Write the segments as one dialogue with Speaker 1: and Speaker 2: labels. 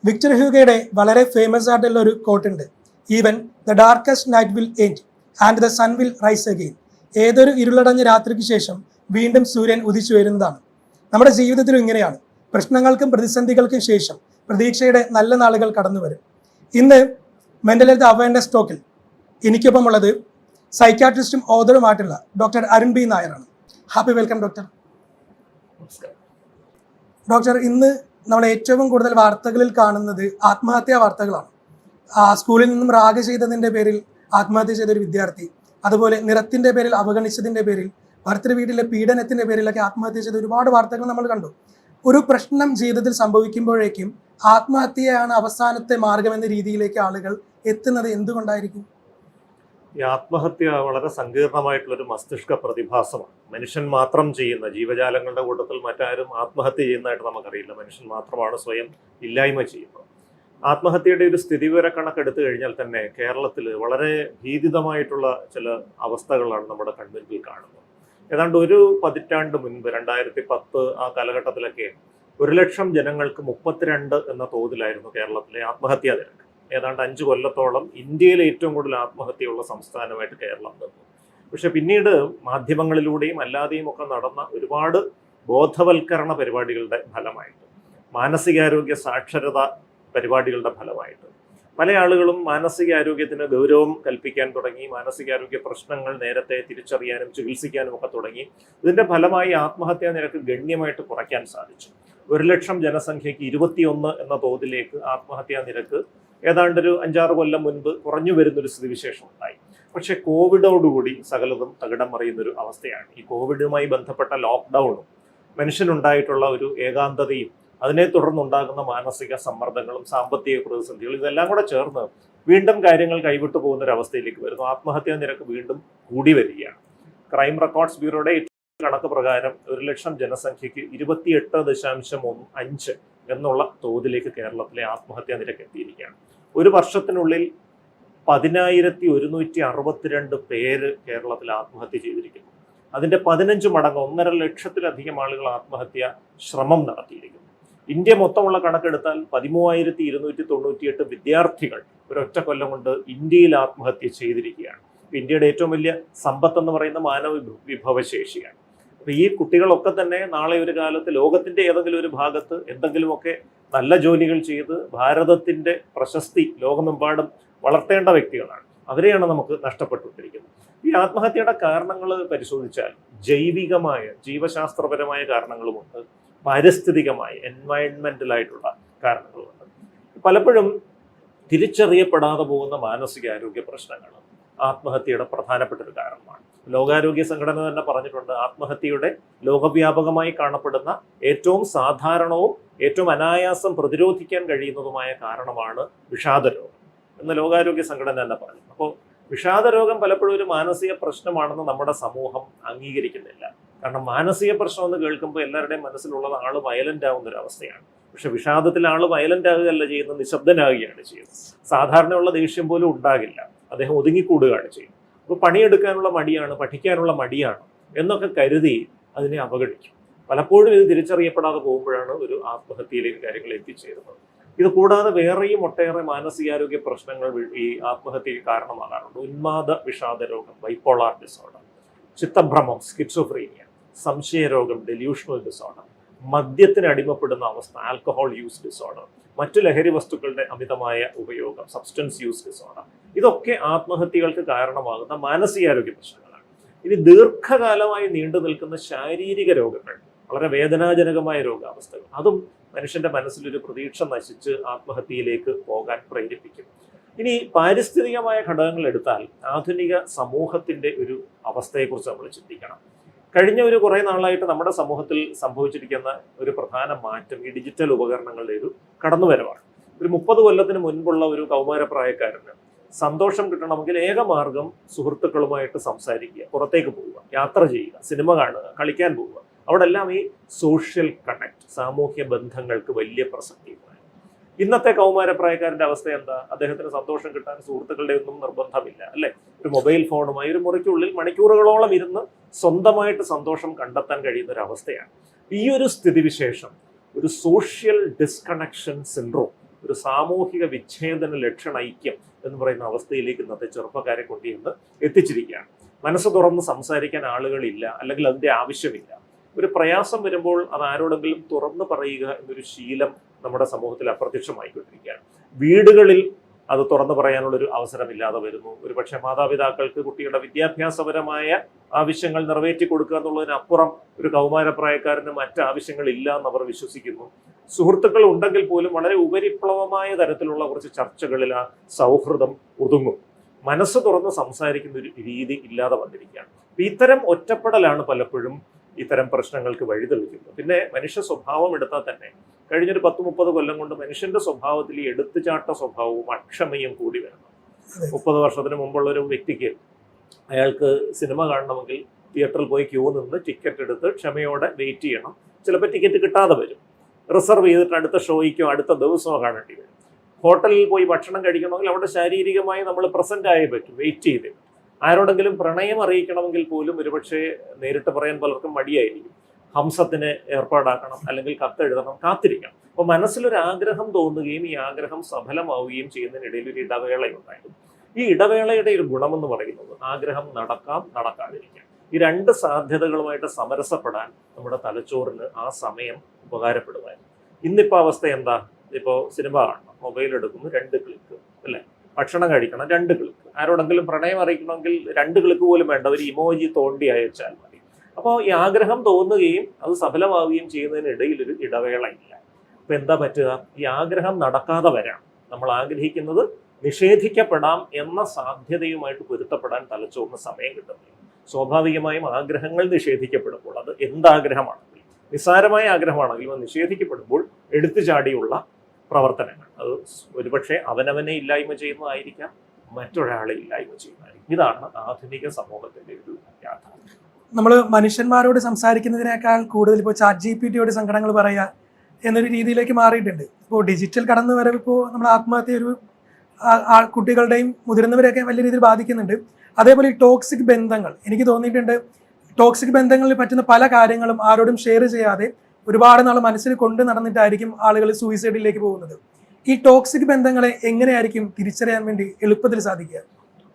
Speaker 1: Victor ഹ്യൂഗയുടെ വളരെ famous ആയിട്ടുള്ള ഒരു കോട്ടുണ്ട്. Even the darkest night will end and the sun will rise again. ഏതൊരു ഇരുളടഞ്ഞ രാത്രിക്ക് ശേഷം വീണ്ടും സൂര്യൻ ഉദിച്ചു വരുന്നതാണ്. നമ്മുടെ ജീവിതത്തിലും ഇങ്ങനെയാണ്. പ്രശ്നങ്ങൾക്കും പ്രതിസന്ധികൾക്കും ശേഷം പ്രതീക്ഷയുടെ നല്ല നാളുകൾ കടന്നു വരും. ഇന്ന് മെന്റൽ ഹെൽത്ത് അവയർനെസ് ടോക്കിൽ എനിക്കൊപ്പം ഉള്ളത് സൈക്യാട്രിസ്റ്റും ഓതറുമായിട്ടുള്ള ഡോക്ടർ അരുൺ ബി നായരാണ്. Happy welcome doctor. ഡോക്ടർ, ഇന്ന് നമ്മൾ ഏറ്റവും കൂടുതൽ വാർത്തകളിൽ കാണുന്നത് ആത്മഹത്യാ വാർത്തകളാണ്. സ്കൂളിൽ നിന്നും റാഗ് ചെയ്തതിൻ്റെ പേരിൽ ആത്മഹത്യ ചെയ്തൊരു വിദ്യാർത്ഥി, അതുപോലെ നിറത്തിൻ്റെ പേരിൽ അവഗണിച്ചതിൻ്റെ പേരിൽ, ഭർത്തൃ വീട്ടിലെ പീഡനത്തിൻ്റെ പേരിലൊക്കെ ആത്മഹത്യ ചെയ്ത ഒരുപാട് വാർത്തകൾ നമ്മൾ കണ്ടു. ഒരു പ്രശ്നം ജീവിതത്തിൽ സംഭവിക്കുമ്പോഴേക്കും ആത്മഹത്യയാണ് അവസാനത്തെ മാർഗമെന്ന രീതിയിലേക്ക് ആളുകൾ എത്തുന്നത് എന്തുകൊണ്ടായിരിക്കും?
Speaker 2: ഈ ആത്മഹത്യ വളരെ സങ്കീർണമായിട്ടുള്ളൊരു മസ്തിഷ്ക പ്രതിഭാസമാണ്. മനുഷ്യൻ മാത്രം ചെയ്യുന്ന, ജീവജാലങ്ങളുടെ കൂട്ടത്തിൽ മറ്റാരും ആത്മഹത്യ ചെയ്യുന്നതായിട്ട് നമുക്കറിയില്ല. മനുഷ്യൻ മാത്രമാണ് സ്വയം ഇല്ലായ്മ ചെയ്യുന്നത്. ആത്മഹത്യയുടെ ഒരു സ്ഥിതിവിവര കണക്കെടുത്തു കഴിഞ്ഞാൽ തന്നെ കേരളത്തിൽ വളരെ ഭീതിതമായിട്ടുള്ള ചില അവസ്ഥകളാണ് നമ്മുടെ കൺമുൻപിൽ കാണുന്നത്. ഏതാണ്ട് ഒരു പതിറ്റാണ്ട് മുൻപ് 2010 ആ കാലഘട്ടത്തിലൊക്കെ 1,00,000 ജനങ്ങൾക്ക് 32 എന്ന തോതിലായിരുന്നു കേരളത്തിലെ ആത്മഹത്യാ നിരക്ക്. ഏതാണ്ട് 5 കൊല്ലത്തോളം ഇന്ത്യയിലെ ഏറ്റവും കൂടുതൽ ആത്മഹത്യയുള്ള സംസ്ഥാനമായിട്ട് കേരളം നിന്നു. പക്ഷെ പിന്നീട് മാധ്യമങ്ങളിലൂടെയും അല്ലാതെയും ഒക്കെ നടന്ന ഒരുപാട് ബോധവൽക്കരണ പരിപാടികളുടെ ഫലമായിട്ട്, മാനസികാരോഗ്യ സാക്ഷരത പരിപാടികളുടെ ഫലമായിട്ട് പല ആളുകളും മാനസികാരോഗ്യത്തിന് ഗൗരവം കൽപ്പിക്കാൻ തുടങ്ങി. മാനസികാരോഗ്യ പ്രശ്നങ്ങൾ നേരത്തെ തിരിച്ചറിയാനും ചികിത്സിക്കാനും ഒക്കെ തുടങ്ങി. ഇതിന്റെ ഫലമായി ആത്മഹത്യാ നിരക്ക് ഗണ്യമായിട്ട് കുറയ്ക്കാൻ സാധിച്ചു. 1,00,000 ജനസംഖ്യയ്ക്ക് 21 എന്ന തോതിലേക്ക് ആത്മഹത്യാ നിരക്ക് ഏതാണ്ട് ഒരു 5-6 കൊല്ലം മുൻപ് കുറഞ്ഞു വരുന്നൊരു സ്ഥിതിവിശേഷം ഉണ്ടായി. പക്ഷെ കോവിഡോടുകൂടി സകലതും തകിടം മറിയുന്നൊരു അവസ്ഥയാണ്. ഈ കോവിഡുമായി ബന്ധപ്പെട്ട ലോക്ക്ഡൗണും മനുഷ്യനുണ്ടായിട്ടുള്ള ഒരു ഏകാന്തതയും അതിനെ തുടർന്നുണ്ടാകുന്ന മാനസിക സമ്മർദ്ദങ്ങളും സാമ്പത്തിക പ്രതിസന്ധികളും ഇതെല്ലാം കൂടെ ചേർന്ന് വീണ്ടും കാര്യങ്ങൾ കൈവിട്ടു പോകുന്നൊരവസ്ഥയിലേക്ക് വരുന്നു. ആത്മഹത്യാ നിരക്ക് വീണ്ടും കൂടി വരികയാണ്. ക്രൈം റെക്കോർഡ്സ് ബ്യൂറോയുടെ കണക്ക് പ്രകാരം 1,00,000 ജനസംഖ്യയ്ക്ക് 28.5 എന്നുള്ള തോതിലേക്ക് കേരളത്തിലെ ആത്മഹത്യാ നിരക്ക് എത്തിയിരിക്കുകയാണ്. ഒരു വർഷത്തിനുള്ളിൽ 10,162 പേര് കേരളത്തിൽ ആത്മഹത്യ ചെയ്തിരിക്കുന്നു. അതിന്റെ 15 മടങ്ങ് 1.5 ലക്ഷത്തിലധികം ആളുകൾ ആത്മഹത്യ ശ്രമം നടത്തിയിരിക്കുന്നു. ഇന്ത്യ മൊത്തമുള്ള കണക്കെടുത്താൽ 13,298 വിദ്യാർത്ഥികൾ ഒരൊറ്റ കൊല്ലം കൊണ്ട് ഇന്ത്യയിൽ ആത്മഹത്യ ചെയ്തിരിക്കുകയാണ്. ഇന്ത്യയുടെ ഏറ്റവും വലിയ സമ്പത്ത് എന്ന് പറയുന്ന മാനവ വിഭവശേഷിയാണ്. അപ്പൊ ഈ കുട്ടികളൊക്കെ തന്നെ നാളെ ഒരു കാലത്ത് ലോകത്തിന്റെ ഏതെങ്കിലും ഒരു ഭാഗത്ത് എന്തെങ്കിലുമൊക്കെ നല്ല ജോലികൾ ചെയ്ത് ഭാരതത്തിന്റെ പ്രശസ്തി ലോകമെമ്പാടും വളർത്തേണ്ട വ്യക്തികളാണ്. അവരെയാണ് നമുക്ക് നഷ്ടപ്പെട്ടുകൊണ്ടിരിക്കുന്നത്. ഈ ആത്മഹത്യയുടെ കാരണങ്ങൾ പരിശോധിച്ചാൽ ജൈവികമായ, ജീവശാസ്ത്രപരമായ കാരണങ്ങളുമുണ്ട്, പാരിസ്ഥിതികമായ, എൻവയൺമെന്റലായിട്ടുള്ള കാരണങ്ങളുമുണ്ട്. പലപ്പോഴും തിരിച്ചറിയപ്പെടാതെ പോകുന്ന മാനസികാരോഗ്യ പ്രശ്നങ്ങൾ ആത്മഹത്യയുടെ പ്രധാനപ്പെട്ട ഒരു കാരണമാണ്. ലോകാരോഗ്യ സംഘടന തന്നെ പറഞ്ഞിട്ടുണ്ട്, ആത്മഹത്യയുടെ ലോകവ്യാപകമായി കാണപ്പെടുന്ന ഏറ്റവും സാധാരണവും ഏറ്റവും അനായാസം പ്രതിരോധിക്കാൻ കഴിയുന്നതുമായ കാരണമാണ് വിഷാദരോഗം എന്ന് ലോകാരോഗ്യ സംഘടന തന്നെ പറഞ്ഞു. അപ്പോൾ വിഷാദരോഗം പലപ്പോഴും ഒരു മാനസിക പ്രശ്നമാണെന്ന് നമ്മുടെ സമൂഹം അംഗീകരിക്കുന്നില്ല. കാരണം മാനസിക പ്രശ്നം എന്ന് കേൾക്കുമ്പോൾ എല്ലാവരുടെയും മനസ്സിലുള്ളത് ആള് വയലന്റ് ആവുന്ന ഒരു അവസ്ഥയാണ്. പക്ഷെ വിഷാദത്തിൽ ആള് വയലന്റ് ആകുകയല്ല ചെയ്യുന്നത്, നിശബ്ദനാകുകയാണ് ചെയ്യുന്നത്. സാധാരണയുള്ള ദേഷ്യം പോലും ഉണ്ടാകില്ല, അദ്ദേഹം ഒതുങ്ങിക്കൂടുകയാണ് ചെയ്യുന്നത്. അപ്പോൾ പണിയെടുക്കാനുള്ള മടിയാണ്, പഠിക്കാനുള്ള മടിയാണ് എന്നൊക്കെ കരുതി അതിനെ അവഗണിക്കും. പലപ്പോഴും ഇത് തിരിച്ചറിയപ്പെടാതെ പോകുമ്പോഴാണ് ഒരു ആത്മഹത്യയിലേക്ക് കാര്യങ്ങൾ എത്തിച്ചേരുന്നത്. ഇത് കൂടാതെ വേറെയും ഒട്ടേറെ മാനസികാരോഗ്യ പ്രശ്നങ്ങൾ ഈ ആത്മഹത്യക്ക് കാരണമാകാറുണ്ട്. ഉന്മാദ വിഷാദ രോഗം, ബൈപ്പോളാർ ഡിസോർഡർ, ചിത്തഭ്രമം, സ്കിറ്റ്സോഫ്രീനിയ, സംശയരോഗം, ഡെല്യൂഷണൽ ഡിസോർഡർ, മദ്യത്തിന് അടിമപ്പെടുന്ന അവസ്ഥ, ആൽക്കഹോൾ യൂസ് ഡിസോർഡർ, മറ്റു ലഹരി വസ്തുക്കളുടെ അമിതമായ ഉപയോഗം, സബ്സ്റ്റൻസ് യൂസ് ഡിസോർഡർ, ഇതൊക്കെ ആത്മഹത്യകൾക്ക് കാരണമാകുന്ന മാനസികാരോഗ്യ പ്രശ്നങ്ങളാണ്. ഇനി ദീർഘകാലമായി നീണ്ടു നിൽക്കുന്ന ശാരീരിക രോഗങ്ങൾ, വളരെ വേദനാജനകമായ രോഗാവസ്ഥകൾ, അതും മനുഷ്യന്റെ മനസ്സിലൊരു പ്രതീക്ഷ നശിച്ച് ആത്മഹത്യയിലേക്ക് പോകാൻ പ്രേരിപ്പിക്കും. ഇനി പാരിസ്ഥിതികമായ ഘടകങ്ങൾ എടുത്താൽ ആധുനിക സമൂഹത്തിന്റെ ഒരു അവസ്ഥയെക്കുറിച്ച് നമ്മൾ ചിന്തിക്കണം. കഴിഞ്ഞ ഒരു കുറേ നാളായിട്ട് നമ്മുടെ സമൂഹത്തിൽ സംഭവിച്ചിരിക്കുന്ന ഒരു പ്രധാന മാറ്റം ഈ ഡിജിറ്റൽ ഉപകരണങ്ങളുടെ ഒരു കടന്നുവരവാണ്. ഒരു 30 കൊല്ലത്തിന് മുൻപുള്ള ഒരു കൗമാരപ്രായക്കാരന് സന്തോഷം കിട്ടണമെങ്കിൽ ഏക മാർഗം സുഹൃത്തുക്കളുമായിട്ട് സംസാരിക്കുക, പുറത്തേക്ക് പോവുക, യാത്ര ചെയ്യുക, സിനിമ കാണുക, കളിക്കാൻ പോവുക. അവിടെ എല്ലാം ഈ സോഷ്യൽ കണക്ട്, സാമൂഹ്യ ബന്ധങ്ങൾക്ക് വലിയ പ്രസക്തിയുണ്ട്. ഇന്നത്തെ കൗമാരപ്രായക്കാരന്റെ അവസ്ഥ എന്താ? അദ്ദേഹത്തിന് സന്തോഷം കിട്ടാൻ സുഹൃത്തുക്കളുടെ ഒന്നും നിർബന്ധമില്ല, അല്ലെ? ഒരു മൊബൈൽ ഫോണുമായി ഒരു മുറിക്കുള്ളിൽ മണിക്കൂറുകളോളം ഇരുന്ന് സ്വന്തമായിട്ട് സന്തോഷം കണ്ടെത്താൻ കഴിയുന്ന ഒരു അവസ്ഥയാണ്. ഈ ഒരു സ്ഥിതിവിശേഷം ഒരു സോഷ്യൽ ഡിസ്കണക്ഷൻ സിൻഡ്രോം ഒരു സാമൂഹിക വിച്ഛേദന ലക്ഷണ ഐക്യം എന്ന് പറയുന്ന അവസ്ഥയിലേക്ക് ഇന്നത്തെ ചെറുപ്പക്കാരെ കൊണ്ടുവന്ന് എത്തിച്ചിരിക്കുകയാണ്. മനസ്സ് തുറന്ന് സംസാരിക്കാൻ ആളുകളില്ല, അല്ലെങ്കിൽ അതിൻ്റെ ആവശ്യമില്ല. ഒരു പ്രയാസം വരുമ്പോൾ അത് ആരോടെങ്കിലും തുറന്നു പറയുക എന്നൊരു ശീലം നമ്മുടെ സമൂഹത്തിൽ അപ്രത്യക്ഷമായിക്കൊണ്ടിരിക്കുകയാണ്. വീടുകളിൽ അത് തുറന്നു പറയാനുള്ളൊരു അവസരമില്ലാതെ വരുന്നു. ഒരുപക്ഷെ മാതാപിതാക്കൾക്ക് കുട്ടിയുടെ വിദ്യാഭ്യാസപരമായ ആവശ്യങ്ങൾ നിറവേറ്റി കൊടുക്കുക എന്നുള്ളതിനപ്പുറം ഒരു കൗമാരപ്രായക്കാരന് മറ്റ് ആവശ്യങ്ങളില്ല എന്നവർ വിശ്വസിക്കുന്നു. സുഹൃത്തുക്കൾ ഉണ്ടെങ്കിൽ പോലും വളരെ ഉപരിപ്ലവമായ തരത്തിലുള്ള കുറച്ച് ചർച്ചകളിൽ ആ സൗഹൃദം ഒതുങ്ങും. മനസ്സ് തുറന്ന് സംസാരിക്കുന്ന ഒരു രീതി ഇല്ലാതെ വന്നിരിക്കുകയാണ്. ഇത്തരം ഒറ്റപ്പെടലാണ് പലപ്പോഴും ഇത്തരം പ്രശ്നങ്ങൾക്ക് വഴിതെളിക്കുന്നത്. പിന്നെ മനുഷ്യ സ്വഭാവം എടുത്താൽ തന്നെ കഴിഞ്ഞൊരു 10-30 കൊല്ലം കൊണ്ട് മനുഷ്യന്റെ സ്വഭാവത്തിൽ ഈ എടുത്തുചാട്ട സ്വഭാവവും അക്ഷമയും കൂടി വരുന്നു. 30 വർഷത്തിന് മുമ്പുള്ള ഒരു വ്യക്തിക്ക് അയാൾക്ക് സിനിമ കാണണമെങ്കിൽ തിയേറ്ററിൽ പോയി ക്യൂ നിന്ന് ടിക്കറ്റ് എടുത്ത് ക്ഷമയോടെ വെയിറ്റ് ചെയ്യണം. ചിലപ്പോൾ ടിക്കറ്റ് കിട്ടാതെ വരും. റിസർവ് ചെയ്തിട്ട് അടുത്ത ഷോയ്ക്കോ അടുത്ത ദിവസമോ കാണേണ്ടി വരും. ഹോട്ടലിൽ പോയി ഭക്ഷണം കഴിക്കണമെങ്കിൽ അവിടെ ശാരീരികമായി നമ്മൾ പ്രസന്റ് ആയേ പറ്റും, വെയിറ്റ് ചെയ്ത്. ആരോടെങ്കിലും പ്രണയം അറിയിക്കണമെങ്കിൽ പോലും ഒരുപക്ഷെ നേരിട്ട് പറയാൻ പലർക്കും മടിയായിരിക്കും. ഹംസത്തിന് ഏർപ്പാടാക്കണം, അല്ലെങ്കിൽ കത്തെഴുതണം, കാത്തിരിക്കണം. അപ്പോൾ മനസ്സിലൊരു ആഗ്രഹം തോന്നുകയും ഈ ആഗ്രഹം സഫലമാവുകയും ചെയ്യുന്നതിനിടയിൽ ഒരു ഇടവേളയുണ്ടായിരുന്നു. ഈ ഇടവേളയുടെ ഒരു ഗുണമെന്ന് പറയുന്നത് ആഗ്രഹം നടക്കാം, നടക്കാതിരിക്കാം. ഈ രണ്ട് സാധ്യതകളുമായിട്ട് സമരസപ്പെടാൻ നമ്മുടെ തലച്ചോറിന് ആ സമയം ഉപകാരപ്പെടുമായിരുന്നു. ഇന്നിപ്പോൾ അവസ്ഥ എന്താ? ഇപ്പോൾ സിനിമ കാണണം, മൊബൈൽ എടുക്കുന്നു, 2 ക്ലിക്ക് അല്ലേ? ഭക്ഷണം കഴിക്കണം, 2 ക്ലിക്ക്. ആരോടെങ്കിലും പ്രണയം അറിയിക്കണമെങ്കിൽ 2 ക്ലിക്ക് പോലും വേണ്ട, ഒരു ഇമോജി തോണ്ടി അയച്ചാൽ മതി. അപ്പോൾ ഈ ആഗ്രഹം തോന്നുകയും അത് സഫലമാവുകയും ചെയ്യുന്നതിനിടയിൽ ഒരു ഇടവേള ഇല്ല. അപ്പോൾ എന്താ പറ്റുക? ഈ ആഗ്രഹം നടക്കാതെ വരാം. നമ്മൾ ആഗ്രഹിക്കുന്നത് നിഷേധിക്കപ്പെടാം എന്ന സാധ്യതയുമായിട്ട് പൊരുത്തപ്പെടാൻ തലച്ചോറിന് സമയം കിട്ടുന്നില്ല. സ്വാഭാവികമായും ആഗ്രഹങ്ങൾ നിഷേധിക്കപ്പെടുമ്പോൾ, അത് എന്താഗ്രഹമാണെങ്കിലും, നിസ്സാരമായ ആഗ്രഹമാണെങ്കിലും അത് നിഷേധിക്കപ്പെടുമ്പോൾ എടുത്തു ചാടിയുള്ള പ്രവർത്തനങ്ങൾ, അത് ഒരുപക്ഷെ അവനവനെ ഇല്ലായ്മ ചെയ്യുന്നതായിരിക്കാം, മറ്റൊരാളെ ഇല്ലായ്മ ചെയ്യുന്നതായിരിക്കും. ഇതാണ് ആധുനിക സമൂഹത്തിന്റെ ഒരു യാഥാർത്ഥ്യം.
Speaker 1: നമ്മൾ മനുഷ്യന്മാരോട് സംസാരിക്കുന്നതിനേക്കാൾ കൂടുതൽ ഇപ്പോൾ ChatGPT സങ്കടങ്ങൾ പറയുക എന്നൊരു രീതിയിലേക്ക് മാറിയിട്ടുണ്ട്. ഇപ്പോൾ ഡിജിറ്റൽ കടന്നു വരവ് ഇപ്പോൾ നമ്മൾ ആത്മഹത്യ ഒരു കുട്ടികളുടെയും മുതിർന്നവരെയൊക്കെ വലിയ രീതിയിൽ ബാധിക്കുന്നുണ്ട്. അതേപോലെ ഈ ടോക്സിക് ബന്ധങ്ങൾ, എനിക്ക് തോന്നിയിട്ടുണ്ട് ടോക്സിക് ബന്ധങ്ങളിൽ പറ്റുന്ന പല കാര്യങ്ങളും ആരോടും ഷെയർ ചെയ്യാതെ ഒരുപാട് നാൾ മനസ്സിൽ കൊണ്ട് നടന്നിട്ടായിരിക്കും ആളുകൾ സൂയിസൈഡിലേക്ക് പോകുന്നത്. ഈ ടോക്സിക് ബന്ധങ്ങളെ എങ്ങനെയായിരിക്കും തിരിച്ചറിയാൻ വേണ്ടി എളുപ്പത്തിൽ സാധിക്കുക?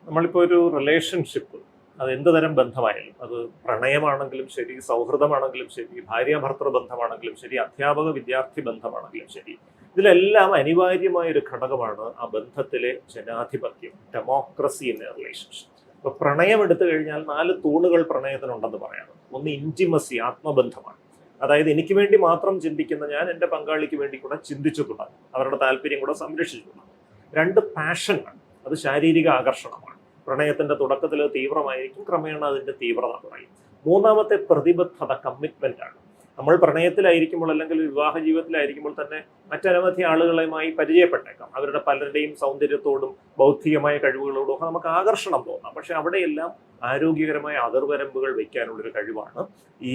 Speaker 2: നമ്മളിപ്പോൾ ഒരു റിലേഷൻഷിപ്പ്, അത് എന്ത് തരം ബന്ധമായാലും, അത് പ്രണയമാണെങ്കിലും ശരി, സൗഹൃദമാണെങ്കിലും ശരി, ഭാര്യാഭർത്തൃ ബന്ധമാണെങ്കിലും ശരി, അധ്യാപക വിദ്യാർത്ഥി ബന്ധമാണെങ്കിലും ശരി, ഇതിലെല്ലാം അനിവാര്യമായ ഒരു ഘടകമാണ് ആ ബന്ധത്തിലെ ജനാധിപത്യം, ഡെമോക്രസി ഇൻ എ റിലേഷൻഷിപ്പ്. ഇപ്പൊ പ്രണയം എടുത്തു കഴിഞ്ഞാൽ 4 തൂണുകൾ പ്രണയത്തിനുണ്ടെന്ന് പറയാം. ഒന്ന് ഇൻറ്റിമസി, ആത്മബന്ധമാണ്. അതായത് എനിക്ക് വേണ്ടി മാത്രം ചിന്തിക്കുന്ന ഞാൻ എൻ്റെ പങ്കാളിക്ക് വേണ്ടി കൂടെ ചിന്തിച്ചു തുടങ്ങും, അവരുടെ താല്പര്യം കൂടെ സംരക്ഷിച്ചു തുടങ്ങും. 2 പാഷനാണ്, അത് ശാരീരിക ആകർഷണമാണ്. പ്രണയത്തിന്റെ തുടക്കത്തിൽ തീവ്രമായിരിക്കും, ക്രമേണ അതിന്റെ തീവ്രത കുറയും. 3ാമത്തെ പ്രതിബദ്ധത, കമ്മിറ്റ്മെന്റ് ആണ്. നമ്മൾ പ്രണയത്തിലായിരിക്കുമ്പോൾ അല്ലെങ്കിൽ വിവാഹ ജീവിതത്തിലായിരിക്കുമ്പോൾ തന്നെ മറ്റനവധി ആളുകളുമായി പരിചയപ്പെട്ടേക്കാം. അവരുടെ പലരുടെയും സൗന്ദര്യത്തോടും ബൗദ്ധികമായ കഴിവുകളോടും ഒക്കെ നമുക്ക് ആകർഷണം തോന്നാം. പക്ഷെ അവിടെയെല്ലാം ആരോഗ്യകരമായ അതിർവരമ്പുകൾ വയ്ക്കാനുള്ളൊരു കഴിവാണ് ഈ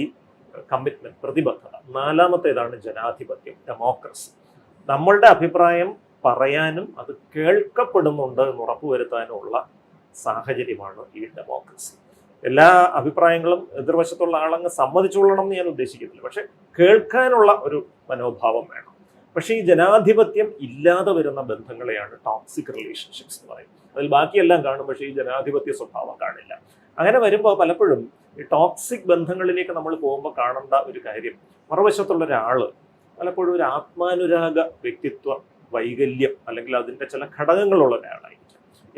Speaker 2: കമ്മിറ്റ്മെന്റ്, പ്രതിബദ്ധത. 4ാമത്തേതാണ് ജനാധിപത്യം, ഡെമോക്രസി. നമ്മളുടെ അഭിപ്രായം പറയാനും അത് കേൾക്കപ്പെടുന്നുണ്ട് എന്ന് ഉറപ്പുവരുത്താനുമുള്ള സാഹചര്യമാണ് ഈ ഡെമോക്രസി. എല്ലാ അഭിപ്രായങ്ങളും എതിർവശത്തുള്ള ആളങ്ങ് സമ്മതിച്ചുകൊള്ളണം എന്ന് ഞാൻ ഉദ്ദേശിക്കുന്നില്ല, പക്ഷെ കേൾക്കാനുള്ള ഒരു മനോഭാവം വേണം. പക്ഷേ ഈ ജനാധിപത്യം ഇല്ലാതെ വരുന്ന ബന്ധങ്ങളെയാണ് ടോക്സിക് റിലേഷൻഷിപ്സ് എന്ന് പറയുന്നത്. അതിൽ ബാക്കിയെല്ലാം കാണും, പക്ഷേ ഈ ജനാധിപത്യ സ്വഭാവം കാണില്ല. അങ്ങനെ വരുമ്പോൾ പലപ്പോഴും ഈ ടോക്സിക് ബന്ധങ്ങളിലേക്ക് നമ്മൾ പോകുമ്പോൾ കാണേണ്ട ഒരു കാര്യം, മറുവശത്തുള്ള ഒരാള് പലപ്പോഴും ഒരു ആത്മാനുരാഗ വ്യക്തിത്വ വൈകല്യം അല്ലെങ്കിൽ അതിൻ്റെ ചില ഘടകങ്ങളുള്ള ഒരാളായിരിക്കും.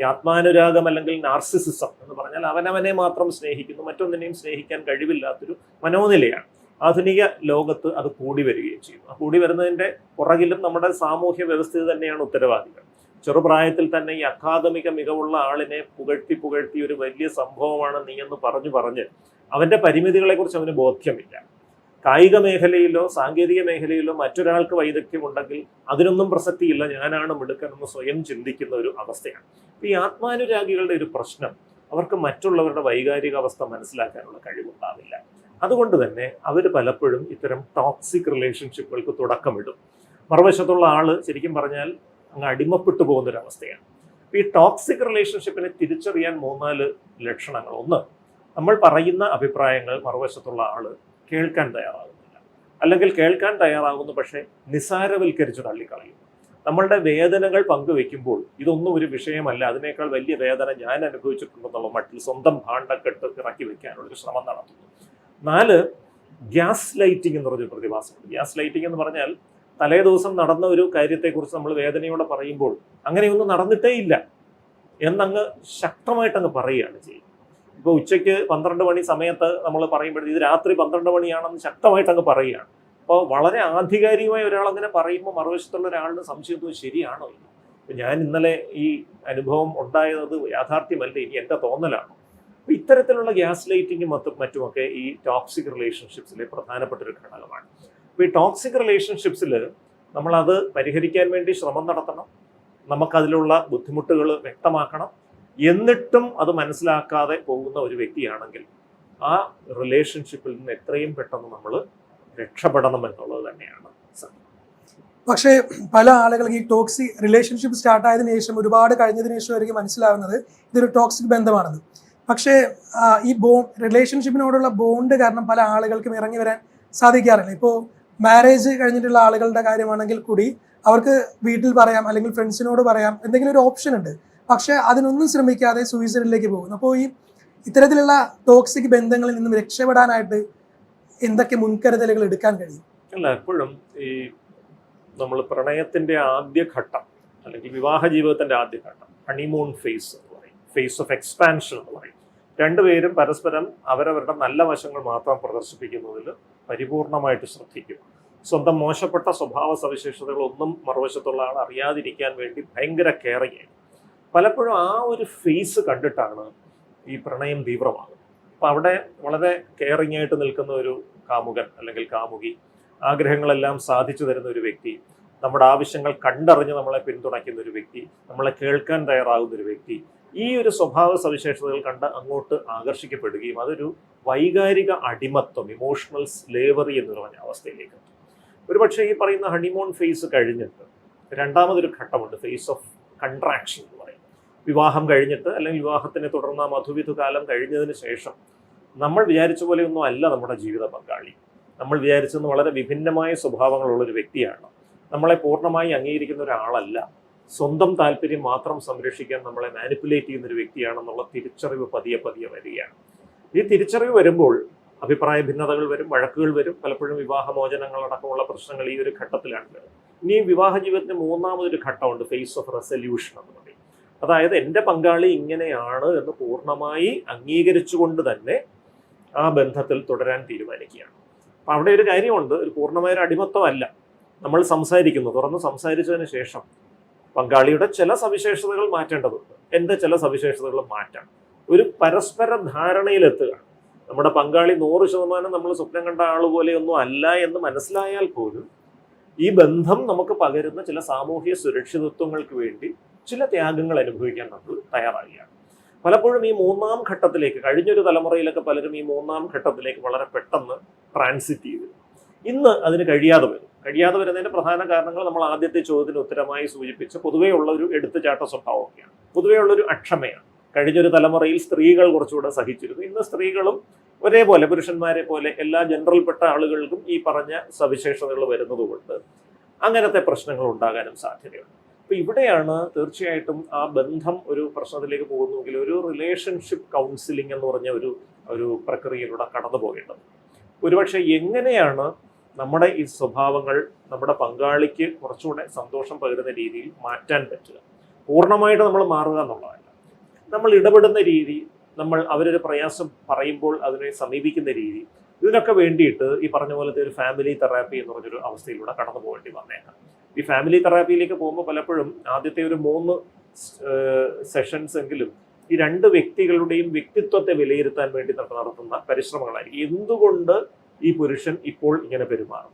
Speaker 2: ഈ ആത്മാനുരാഗം അല്ലെങ്കിൽ നാർസിസിസം എന്ന് പറഞ്ഞാൽ അവനവനെ മാത്രം സ്നേഹിക്കുന്നു, മറ്റൊന്നിനെയും സ്നേഹിക്കാൻ കഴിവില്ലാത്തൊരു മനോനിലയാണ്. ആധുനിക ലോകത്ത് അത് കൂടി വരികയും ചെയ്യും. ആ കൂടി വരുന്നതിൻ്റെ പുറകിലും നമ്മുടെ സാമൂഹ്യ വ്യവസ്ഥിതി തന്നെയാണ് ഉത്തരവാദികൾ. ചെറുപ്രായത്തിൽ തന്നെ ഈ അക്കാദമിക മികവുള്ള ആളിനെ പുകഴ്ത്തി ഒരു വലിയ സംഭവമാണ് നീ എന്ന് പറഞ്ഞ് അവൻ്റെ പരിമിതികളെക്കുറിച്ച് അവന് ബോധ്യമില്ല. കായിക മേഖലയിലോ സാങ്കേതിക മേഖലയിലോ മറ്റൊരാൾക്ക് വൈദഗ്ധ്യമുണ്ടെങ്കിൽ അതിനൊന്നും പ്രസക്തിയില്ല, ഞാനാണ് മിടുക്കനെന്ന് സ്വയം ചിന്തിക്കുന്ന ഒരു അവസ്ഥയാണ്. ഈ ആത്മാനുരാഗികളുടെ ഒരു പ്രശ്നം, അവർക്ക് മറ്റുള്ളവരുടെ വൈകാരിക അവസ്ഥ മനസ്സിലാക്കാനുള്ള കഴിവുണ്ടാവില്ല. അതുകൊണ്ട് തന്നെ അവർ പലപ്പോഴും ഇത്തരം ടോക്സിക് റിലേഷൻഷിപ്പുകൾക്ക് തുടക്കമിടും. മറുവശത്തുള്ള ആള് ശരിക്കും പറഞ്ഞാൽ അങ്ങ് അടിമപ്പെട്ടു പോകുന്നൊരവസ്ഥയാണ്. ഈ ടോക്സിക് റിലേഷൻഷിപ്പിനെ തിരിച്ചറിയാൻ 3-4 ലക്ഷണങ്ങൾ. ഒന്ന്, നമ്മൾ പറയുന്ന അഭിപ്രായങ്ങൾ മറുവശത്തുള്ള ആള് കേൾക്കാൻ തയ്യാറാകുന്നില്ല, അല്ലെങ്കിൽ കേൾക്കാൻ തയ്യാറാകുന്നു പക്ഷേ നിസാരവൽക്കരിച്ച് തള്ളിക്കളയും. നമ്മളുടെ വേദനകൾ പങ്കുവെക്കുമ്പോൾ ഇതൊന്നും ഒരു വിഷയമല്ല, അതിനേക്കാൾ വലിയ വേദന ഞാൻ അനുഭവിച്ചിട്ടുണ്ടെന്നുള്ള മട്ടിൽ സ്വന്തം ഭാണ്ഡക്കെട്ട് ഇറക്കി വെക്കാനുള്ള ഒരു ശ്രമം നടത്തുന്നു. 4, ഗ്യാസ് ലൈറ്റിംഗ് എന്ന് പറഞ്ഞൊരു പ്രതിഭാസമുണ്ട്. ഗ്യാസ് ലൈറ്റിംഗ് എന്ന് പറഞ്ഞാൽ തലേ ദിവസം നടന്ന ഒരു കാര്യത്തെക്കുറിച്ച് നമ്മൾ വേദനയോടെ പറയുമ്പോൾ അങ്ങനെയൊന്നും നടന്നിട്ടേ ഇല്ല എന്നങ്ങ് ശക്തമായിട്ടങ്ങ് പറയുകയാണ് ചെയ്യുന്നത്. ഇപ്പോൾ ഉച്ചയ്ക്ക് 12 മണി സമയത്ത് നമ്മൾ പറയുമ്പോഴത്തേക്ക് ഇത് രാത്രി 12 മണിയാണെന്ന് ശക്തമായിട്ട് അങ്ങ് പറയുകയാണ്. അപ്പോൾ വളരെ ആധികാരികമായ ഒരാൾ അങ്ങനെ പറയുമ്പോൾ മറുവശത്തുള്ള ഒരാളുടെ സംശയം ശരിയാണോ? ഇപ്പം ഞാൻ ഇന്നലെ ഈ അനുഭവം ഉണ്ടായത് യാഥാർത്ഥ്യമല്ല, ഇനി എൻ്റെ തോന്നലാണോ? അപ്പോൾ ഇത്തരത്തിലുള്ള ഗ്യാസ് ലൈറ്റിങ്ങും മറ്റുമൊക്കെ ഈ ടോക്സിക് റിലേഷൻഷിപ്സിലെ പ്രധാനപ്പെട്ട ഒരു ഘടകമാണ്. അപ്പോൾ ഈ ടോക്സിക് റിലേഷൻഷിപ്സിൽ നമ്മളത് പരിഹരിക്കാൻ വേണ്ടി ശ്രമം നടത്തണം, നമുക്കതിലുള്ള ബുദ്ധിമുട്ടുകൾ വ്യക്തമാക്കണം. എന്നിട്ടും അത് മനസ്സിലാക്കാതെ പോകുന്ന ഒരു വ്യക്തിയാണെങ്കിൽ ആ റിലേഷൻഷിപ്പിൽ നിന്ന് എത്രയും പെട്ടെന്ന് നമ്മൾ രക്ഷപ്പെടണം എന്നുള്ളത് തന്നെയാണ് സത്യം.
Speaker 1: പക്ഷേ പല ആളുകൾക്ക് ഈ ടോക്സിക് റിലേഷൻഷിപ്പ് സ്റ്റാർട്ടായതിനു ശേഷം ഒരുപാട് കഴിഞ്ഞതിന് ശേഷം ആയിരിക്കും മനസ്സിലാവുന്നത് ഇതൊരു ടോക്സിക് ബന്ധമാണെന്ന്. പക്ഷേ ഈ റിലേഷൻഷിപ്പിനോടുള്ള ബോണ്ട് കാരണം പല ആളുകൾക്കും ഇറങ്ങി വരാൻ സാധിക്കാറില്ല. ഇപ്പോൾ മാരേജ് കഴിഞ്ഞിട്ടുള്ള ആളുകളുടെ കാര്യമാണെങ്കിൽ കൂടി അവർക്ക് വീട്ടിൽ പറയാം, അല്ലെങ്കിൽ ഫ്രണ്ട്സിനോട് പറയാം, എന്തെങ്കിലും ഒരു ഓപ്ഷൻ ഉണ്ട്. പക്ഷെ അതിനൊന്നും ശ്രമിക്കാതെ സൂയിസൈഡിലേക്ക് പോകുന്നു. അപ്പോൾ ഈ ഇത്തരത്തിലുള്ള ടോക്സിക് ബന്ധങ്ങളിൽ നിന്നും രക്ഷപ്പെടാനായിട്ട് എന്തൊക്കെ മുൻകരുതലുകൾ എടുക്കാൻ കഴിയും?
Speaker 2: അല്ല, എപ്പോഴും ഈ നമ്മൾ പ്രണയത്തിന്റെ ആദ്യഘട്ടം അല്ലെങ്കിൽ വിവാഹ ജീവിതത്തിന്റെ ആദ്യഘട്ടം ഹണിമൂൺ ഫേസ് എന്ന് പറയും, ഫേസ് ഓഫ് എക്സ്പാൻഷൻ എന്ന് പറയും. രണ്ടുപേരും പരസ്പരം അവരവരുടെ നല്ല വശങ്ങൾ മാത്രം പ്രദർശിപ്പിക്കുന്നതിൽ പരിപൂർണമായിട്ട് ശ്രദ്ധിക്കും. സ്വന്തം മോശപ്പെട്ട സ്വഭാവ സവിശേഷതകളൊന്നും മറുവശത്തുള്ള ആൾ അറിയാതിരിക്കാൻ വേണ്ടി ഭയങ്കര കെയറിങ് ആയി. പലപ്പോഴും ആ ഒരു ഫേസ് കണ്ടിട്ടാണ് ഈ പ്രണയം തീവ്രമാകുന്നത്. അപ്പം അവിടെ വളരെ കെയറിങ് ആയിട്ട് നിൽക്കുന്ന ഒരു കാമുകൻ അല്ലെങ്കിൽ കാമുകി, ആഗ്രഹങ്ങളെല്ലാം സാധിച്ചു തരുന്ന ഒരു വ്യക്തി, നമ്മുടെ ആവശ്യങ്ങൾ കണ്ടറിഞ്ഞ് നമ്മളെ പിന്തുണയ്ക്കുന്ന ഒരു വ്യക്തി, നമ്മളെ കേൾക്കാൻ തയ്യാറാകുന്ന ഒരു വ്യക്തി, ഈ ഒരു സ്വഭാവ സവിശേഷതകൾ കണ്ട് അങ്ങോട്ട് ആകർഷിക്കപ്പെടുകയും അതൊരു വൈകാരിക അടിമത്വം, ഇമോഷണൽ സ്ലേവറി എന്ന് പറഞ്ഞ അവസ്ഥയിലേക്ക് എത്തും. ഒരുപക്ഷെ ഈ പറയുന്ന ഹണിമൂൺ ഫേസ് കഴിഞ്ഞിട്ട് രണ്ടാമതൊരു ഘട്ടമുണ്ട്, ഫേസ് ഓഫ് കൺട്രാക്ഷൻ എന്ന് പറയും. വിവാഹം കഴിഞ്ഞിട്ട് അല്ലെങ്കിൽ വിവാഹത്തിനെ തുടർന്ന് മധുവിധു കാലം കഴിഞ്ഞതിന് ശേഷം നമ്മൾ വിചാരിച്ച പോലെയൊന്നും അല്ല നമ്മുടെ ജീവിത പങ്കാളി. നമ്മൾ വിചാരിച്ചെന്ന് വളരെ വിഭിന്നമായ സ്വഭാവങ്ങളുള്ളൊരു വ്യക്തിയാണ്. നമ്മളെ പൂർണ്ണമായി അംഗീകരിക്കുന്ന ഒരാളല്ല. സ്വന്തം താല്പര്യം മാത്രം സംരക്ഷിക്കാൻ നമ്മളെ മാനിപ്പുലേറ്റ് ചെയ്യുന്ന ഒരു വ്യക്തിയാണെന്നുള്ള തിരിച്ചറിവ് പതിയെ പതിയെ വരികയാണ്. ഈ തിരിച്ചറിവ് വരുമ്പോൾ അഭിപ്രായ ഭിന്നതകൾ വരും, വഴക്കുകൾ വരും, പലപ്പോഴും വിവാഹമോചനങ്ങളടക്കമുള്ള പ്രശ്നങ്ങൾ ഈ ഒരു ഘട്ടത്തിലാണ് വരുന്നത്. ഇനി വിവാഹ ജീവിതത്തിന് മൂന്നാമതൊരു ഘട്ടമുണ്ട്, ഫേസ് ഓഫ് റെസല്യൂഷൻ എന്ന് പറയും. അതായത് എൻ്റെ പങ്കാളി ഇങ്ങനെയാണ് എന്ന് പൂർണ്ണമായി അംഗീകരിച്ചുകൊണ്ട് തന്നെ ആ ബന്ധത്തിൽ തുടരാൻ തീരുമാനിക്കുകയാണ്. അപ്പം അവിടെ ഒരു കാര്യമുണ്ട്, ഒരു പൂർണ്ണമായൊരു അടിമത്വമല്ല. നമ്മൾ സംസാരിക്കുന്നു, തുറന്ന് സംസാരിച്ചതിന് ശേഷം പങ്കാളിയുടെ ചില സവിശേഷതകൾ മാറ്റേണ്ടതുണ്ട്, എൻ്റെ ചില സവിശേഷതകൾ മാറ്റാം. ഒരു പരസ്പര ധാരണയിലെത്തുക. നമ്മുടെ പങ്കാളി 100% നമ്മൾ സ്വപ്നം കണ്ട ആളുപോലെയൊന്നും അല്ല എന്ന് മനസ്സിലായാൽ പോലും ഈ ബന്ധം നമുക്ക് പകരുന്ന ചില സാമൂഹ്യ സുരക്ഷിതത്വങ്ങൾക്ക് വേണ്ടി ചില ത്യാഗങ്ങൾ അനുഭവിക്കാൻ നമ്മൾ തയ്യാറാവുകയാണ്. പലപ്പോഴും ഈ മൂന്നാം ഘട്ടത്തിലേക്ക്, കഴിഞ്ഞൊരു തലമുറയിലൊക്കെ പലരും ഈ മൂന്നാം ഘട്ടത്തിലേക്ക് വളരെ പെട്ടെന്ന് ട്രാൻസിറ്റ് ചെയ്തു. ഇന്ന് അതിന് കഴിയാതെ വരുന്നതിന്റെ പ്രധാന കാരണങ്ങൾ നമ്മൾ ആദ്യത്തെ ചോദ്യത്തിന് ഉത്തരമായി സൂചിപ്പിച്ച പൊതുവേ ഉള്ള ഒരു എടുത്തുചാട്ട സ്വഭാവമൊക്കെയാണ്, പൊതുവേ ഉള്ളൊരു അക്ഷമയാണ്. കഴിഞ്ഞൊരു തലമുറയിൽ സ്ത്രീകൾ കുറച്ചുകൂടെ സഹിച്ചിരുന്നു. ഇന്ന് സ്ത്രീകളും ഒരേപോലെ, പുരുഷന്മാരെ പോലെ എല്ലാ ജനറൽപ്പെട്ട ആളുകൾക്കും ഈ പറഞ്ഞ സവിശേഷതകൾ വരുന്നതുകൊണ്ട് അങ്ങനത്തെ പ്രശ്നങ്ങൾ ഉണ്ടാകാനും സാധ്യതയുണ്ട്. അപ്പൊ ഇവിടെയാണ് തീർച്ചയായിട്ടും ആ ബന്ധം ഒരു പ്രശ്നത്തിലേക്ക് പോകുന്നുവെങ്കിൽ ഒരു റിലേഷൻഷിപ്പ് കൗൺസിലിംഗ് എന്ന് പറഞ്ഞ ഒരു പ്രക്രിയയിലൂടെ കടന്നു പോകേണ്ടത്. ഒരുപക്ഷെ എങ്ങനെയാണ് നമ്മുടെ ഈ സ്വഭാവങ്ങൾ നമ്മുടെ പങ്കാളിക്ക് കുറച്ചുകൂടെ സന്തോഷം പകരുന്ന രീതിയിൽ മാറ്റാൻ പറ്റുക. പൂർണ്ണമായിട്ട് നമ്മൾ മാറുക എന്നുള്ളതല്ല, നമ്മൾ ഇടപെടുന്ന രീതി, നമ്മൾ അവരൊരു പ്രയാസം പറയുമ്പോൾ അതിനെ സമീപിക്കുന്ന രീതി, ഇതിനൊക്കെ വേണ്ടിയിട്ട് ഈ പറഞ്ഞ പോലത്തെ ഒരു ഫാമിലി തെറാപ്പി എന്ന് പറഞ്ഞൊരു അവസ്ഥയിലൂടെ കടന്നു പോകേണ്ടി വന്നേക്കാം. ഈ ഫാമിലി തെറാപ്പിയിലേക്ക് പോകുമ്പോൾ പലപ്പോഴും ആദ്യത്തെ ഒരു 3 സെഷൻസ് എങ്കിലും ഈ 2 വ്യക്തികളുടെയും വ്യക്തിത്വത്തെ വിലയിരുത്താൻ വേണ്ടി നടത്തുന്ന പരിശ്രമങ്ങളായിരിക്കും. എന്തുകൊണ്ട് ഈ പുരുഷൻ ഇപ്പോൾ ഇങ്ങനെ പെരുമാറും?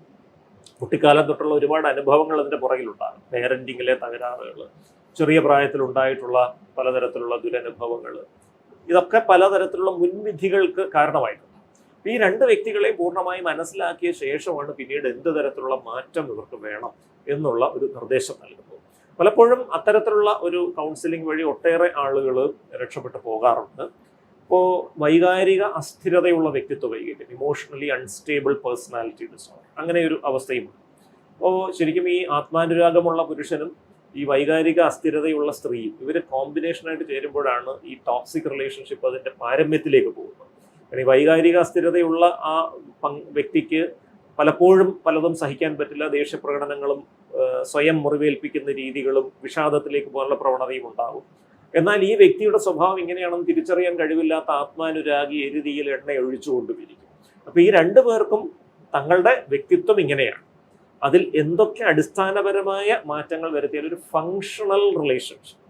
Speaker 2: കുട്ടിക്കാലം തൊട്ടുള്ള ഒരുപാട് അനുഭവങ്ങൾ അതിൻ്റെ പുറകിലുണ്ടാകും. പേരൻറ്റിങ്ങിലെ തകരാറുകൾ, ചെറിയ പ്രായത്തിലുണ്ടായിട്ടുള്ള പലതരത്തിലുള്ള ദുരനുഭവങ്ങൾ, ഇതൊക്കെ പലതരത്തിലുള്ള മുൻവിധികൾക്ക് കാരണമായിട്ടുണ്ട്. ഈ 2 വ്യക്തികളെ പൂർണ്ണമായി മനസ്സിലാക്കിയ ശേഷമാണ് പിന്നീട് എന്ത് തരത്തിലുള്ള മാറ്റം ഇവർക്ക് വേണം എന്നുള്ള ഒരു നിർദ്ദേശം നൽകുന്നത്. പലപ്പോഴും അത്തരത്തിലുള്ള ഒരു കൗൺസിലിംഗ് വഴി ഒട്ടേറെ ആളുകൾ രക്ഷപ്പെട്ടു പോകാറുണ്ട്. ഇപ്പോൾ വൈകാരിക അസ്ഥിരതയുള്ള വ്യക്തിത്വ വൈകല്യം, ഇമോഷണലി അൺസ്റ്റേബിൾ പേഴ്സണാലിറ്റി ഡിസോർഡർ, അങ്ങനെ ഒരു അവസ്ഥയുമുണ്ട്. അപ്പോൾ ശരിക്കും ഈ ആത്മാനുരാഗമുള്ള പുരുഷനും ഈ വൈകാരിക അസ്ഥിരതയുള്ള സ്ത്രീയും ഇവർ കോമ്പിനേഷനായിട്ട് ചേരുമ്പോഴാണ് ഈ ടോക്സിക് റിലേഷൻഷിപ്പ് അതിൻ്റെ പാരമ്യത്തിലേക്ക് പോകുന്നത്. കാരണം ഈ വൈകാരിക അസ്ഥിരതയുള്ള ആ വ്യക്തിക്ക് പലപ്പോഴും പലതും സഹിക്കാൻ പറ്റില്ല, ദേഷ്യപ്രകടനങ്ങളും സ്വയം മുറിവേൽപ്പിക്കുന്ന രീതികളും വിഷാദത്തിലേക്ക് പോലുള്ള പ്രവണതയും ഉണ്ടാകും. എന്നാൽ ഈ വ്യക്തിയുടെ സ്വഭാവം ഇങ്ങനെയാണെന്ന് തിരിച്ചറിയാൻ കഴിവില്ലാത്ത ആത്മാനുരാഗി എരുതിയിൽ എണ്ണ ഒഴിച്ചുകൊണ്ടുമിരിക്കും. അപ്പൊ ഈ രണ്ടു പേർക്കും തങ്ങളുടെ വ്യക്തിത്വം ഇങ്ങനെയാണ്, അതിൽ എന്തൊക്കെ അടിസ്ഥാനപരമായ മാറ്റങ്ങൾ വരുത്തിയാൽ ഒരു ഫങ്ഷണൽ റിലേഷൻഷിപ്പ്,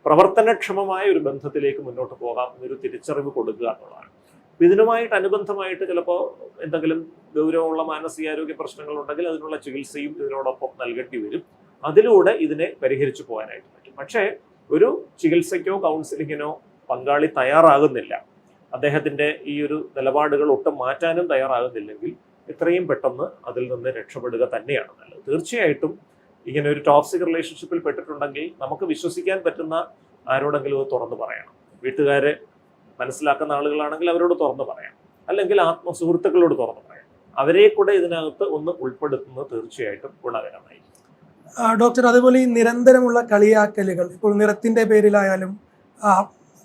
Speaker 2: പ്രവർത്തനക്ഷമമായ ഒരു ബന്ധത്തിലേക്ക് മുന്നോട്ട് പോകാം എന്നൊരു തിരിച്ചറിവ് കൊടുക്കുക എന്നുള്ളതാണ്. ഇതിനുമായിട്ട് അനുബന്ധമായിട്ട് ചിലപ്പോൾ എന്തെങ്കിലും ഗൗരവമുള്ള മാനസികാരോഗ്യ പ്രശ്നങ്ങൾ ഉണ്ടെങ്കിൽ അതിനുള്ള ചികിത്സയും ഇതിനോടൊപ്പം നൽകേണ്ടി വരും. അതിലൂടെ ഇതിനെ പരിഹരിച്ചു പോകാനായിട്ട് പറ്റും. പക്ഷേ ഒരു ചികിത്സയ്ക്കോ കൗൺസിലിങ്ങിനോ പങ്കാളി തയ്യാറാകുന്നില്ല, അദ്ദേഹത്തിൻ്റെ ഈ ഒരു നിലപാടുകൾ ഒട്ടും മാറ്റാനും തയ്യാറാകുന്നില്ലെങ്കിൽ എത്രയും പെട്ടെന്ന് അതിൽ നിന്ന് രക്ഷപ്പെടുക തന്നെയാണ് നല്ലത്. തീർച്ചയായിട്ടും ഇങ്ങനെ ഒരു ടോക്സിക് റിലേഷൻഷിപ്പിൽ പെട്ടിട്ടുണ്ടെങ്കിൽ നമുക്ക് വിശ്വസിക്കാൻ പറ്റുന്ന ആരോടെങ്കിലും അത് തുറന്നു പറയണം. വീട്ടുകാരെ മനസ്സിലാക്കുന്ന ആളുകളാണെങ്കിൽ അവരോട് തുറന്നു പറയാം, അല്ലെങ്കിൽ ആത്മസുഹൃത്തുക്കളോട് തുറന്നു പറയാം. അവരെ കൂടെ ഇതിനകത്ത് ഒന്ന് ഉൾപ്പെടുത്തുന്നത് തീർച്ചയായിട്ടും ഗുണകരമായി.
Speaker 1: ഡോക്ടർ, അതുപോലെ ഈ നിരന്തരമുള്ള കളിയാക്കലുകൾ, ഇപ്പോൾ നിറത്തിൻ്റെ പേരിലായാലും